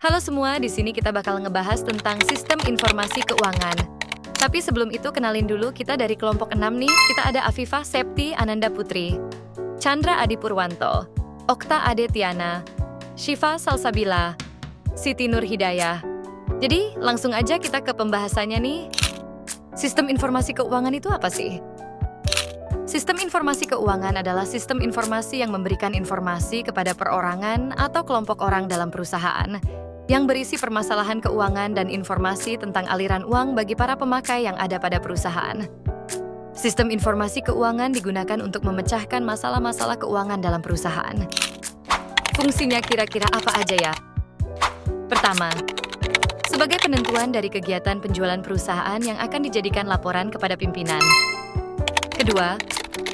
Halo semua, di sini kita bakal ngebahas tentang sistem informasi keuangan. Tapi sebelum itu kenalin dulu kita dari kelompok 6 nih. Kita ada Afifah Septi Ananda Putri, Chandra Adi Purwanto, Okta Ade Tiana, Syifa Salsabila, Siti Nur Hidayah. Jadi langsung aja kita ke pembahasannya nih. Sistem informasi keuangan itu apa sih? Sistem informasi keuangan adalah sistem informasi yang memberikan informasi kepada perorangan atau kelompok orang dalam perusahaan yang berisi permasalahan keuangan dan informasi tentang aliran uang bagi para pemakai yang ada pada perusahaan. Sistem informasi keuangan digunakan untuk memecahkan masalah-masalah keuangan dalam perusahaan. Fungsinya kira-kira apa aja ya? Pertama, sebagai penentuan dari kegiatan penjualan perusahaan yang akan dijadikan laporan kepada pimpinan. Kedua,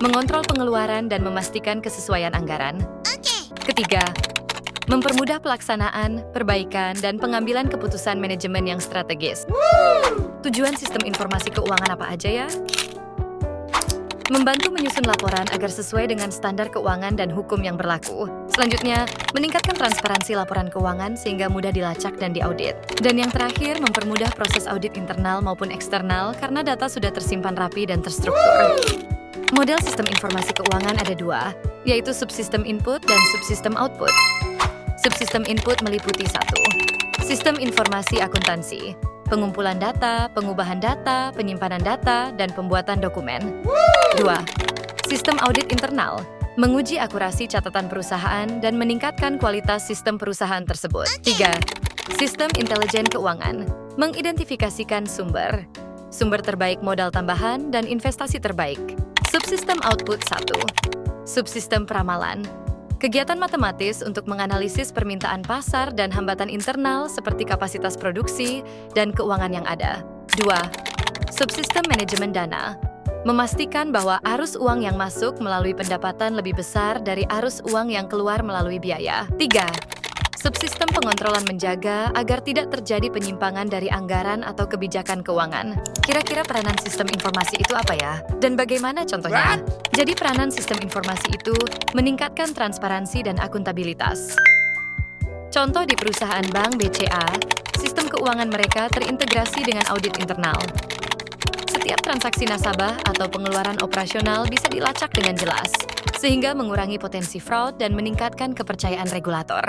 mengontrol pengeluaran dan memastikan kesesuaian anggaran. Ketiga, mempermudah pelaksanaan, perbaikan, dan pengambilan keputusan manajemen yang strategis. Tujuan sistem informasi keuangan apa aja ya? Membantu menyusun laporan agar sesuai dengan standar keuangan dan hukum yang berlaku. Selanjutnya, meningkatkan transparansi laporan keuangan sehingga mudah dilacak dan diaudit. Dan yang terakhir, mempermudah proses audit internal maupun eksternal karena data sudah tersimpan rapi dan terstruktur. Model sistem informasi keuangan ada dua, yaitu subsistem input dan subsistem output. Subsistem input meliputi 1. Sistem informasi akuntansi, pengumpulan data, pengubahan data, penyimpanan data, dan pembuatan dokumen. 2. Sistem audit internal, menguji akurasi catatan perusahaan dan meningkatkan kualitas sistem perusahaan tersebut. 3. Sistem intelijen keuangan, mengidentifikasikan sumber terbaik modal tambahan dan investasi terbaik. Subsistem output 1. Subsistem peramalan, kegiatan matematis untuk menganalisis permintaan pasar dan hambatan internal seperti kapasitas produksi dan keuangan yang ada. 2. Subsistem manajemen dana, memastikan bahwa arus uang yang masuk melalui pendapatan lebih besar dari arus uang yang keluar melalui biaya. 3. Subsistem pengontrolan menjaga agar tidak terjadi penyimpangan dari anggaran atau kebijakan keuangan. Kira-kira peranan sistem informasi itu apa ya? Dan bagaimana contohnya? Jadi peranan sistem informasi itu meningkatkan transparansi dan akuntabilitas. Contoh di perusahaan bank BCA, sistem keuangan mereka terintegrasi dengan audit internal. Setiap transaksi nasabah atau pengeluaran operasional bisa dilacak dengan jelas, sehingga mengurangi potensi fraud dan meningkatkan kepercayaan regulator.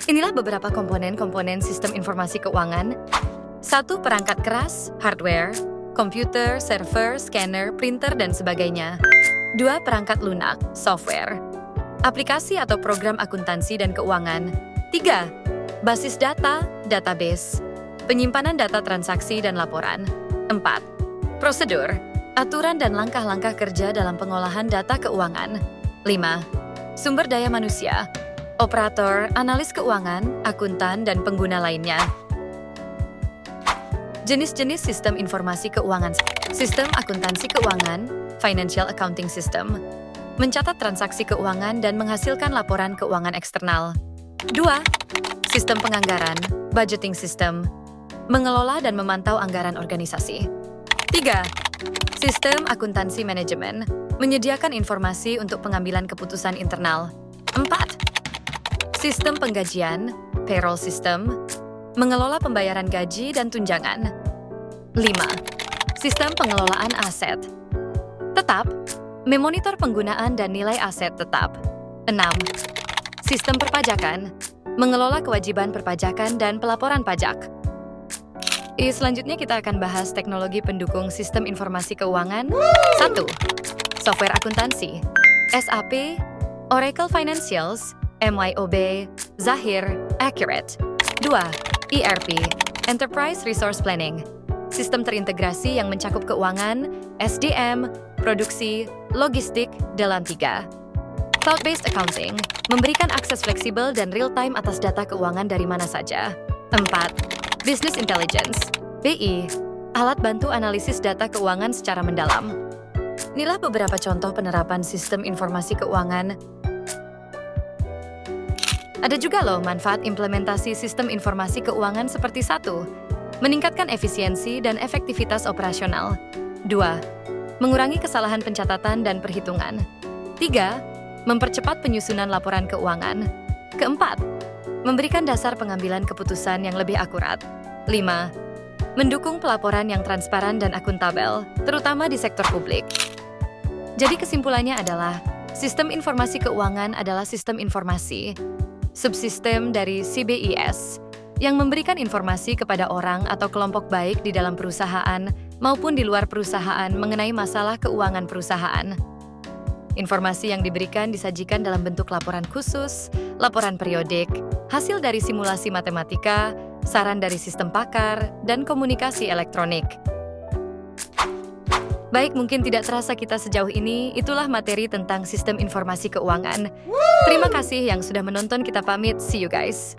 Inilah beberapa komponen-komponen sistem informasi keuangan. 1. Perangkat keras, hardware, komputer, server, scanner, printer, dan sebagainya. 2. Perangkat lunak, software, aplikasi atau program akuntansi dan keuangan. 3. Basis data, database, penyimpanan data transaksi dan laporan. 4. Prosedur, aturan dan langkah-langkah kerja dalam pengolahan data keuangan. 5. Sumber daya manusia, operator, analis keuangan, akuntan, dan pengguna lainnya. Jenis-jenis sistem informasi keuangan. Sistem akuntansi keuangan, financial accounting system, mencatat transaksi keuangan dan menghasilkan laporan keuangan eksternal. 2. Sistem penganggaran, budgeting system, mengelola dan memantau anggaran organisasi. 3. Sistem akuntansi manajemen, menyediakan informasi untuk pengambilan keputusan internal. 4. Sistem penggajian, payroll system, mengelola pembayaran gaji dan tunjangan. 5. Sistem pengelolaan aset tetap, memonitor penggunaan dan nilai aset tetap. 6. Sistem perpajakan, mengelola kewajiban perpajakan dan pelaporan pajak. Selanjutnya kita akan bahas teknologi pendukung sistem informasi keuangan. 1. Software akuntansi, SAP, Oracle Financials, MYOB, Zahir, Accurate. 2. ERP, Enterprise Resource Planning, sistem terintegrasi yang mencakup keuangan, SDM, produksi, logistik, dalam 3. Cloud-based accounting, memberikan akses fleksibel dan real-time atas data keuangan dari mana saja. 4. Business Intelligence, BI, alat bantu analisis data keuangan secara mendalam. Inilah beberapa contoh penerapan sistem informasi keuangan. Ada juga loh manfaat implementasi sistem informasi keuangan seperti 1. Meningkatkan efisiensi dan efektivitas operasional. 2. Mengurangi kesalahan pencatatan dan perhitungan. 3. Mempercepat penyusunan laporan keuangan. Keempat, Memberikan dasar pengambilan keputusan yang lebih akurat. 5. Mendukung pelaporan yang transparan dan akuntabel, terutama di sektor publik. Jadi kesimpulannya adalah, sistem informasi keuangan adalah sistem informasi, subsistem dari CBIS, yang memberikan informasi kepada orang atau kelompok baik di dalam perusahaan maupun di luar perusahaan mengenai masalah keuangan perusahaan. Informasi yang diberikan disajikan dalam bentuk laporan khusus, laporan periodik, hasil dari simulasi matematika, saran dari sistem pakar, dan komunikasi elektronik. Baik, mungkin tidak terasa kita sejauh ini, itulah materi tentang sistem informasi keuangan. Terima kasih yang sudah menonton, kita pamit, see you guys.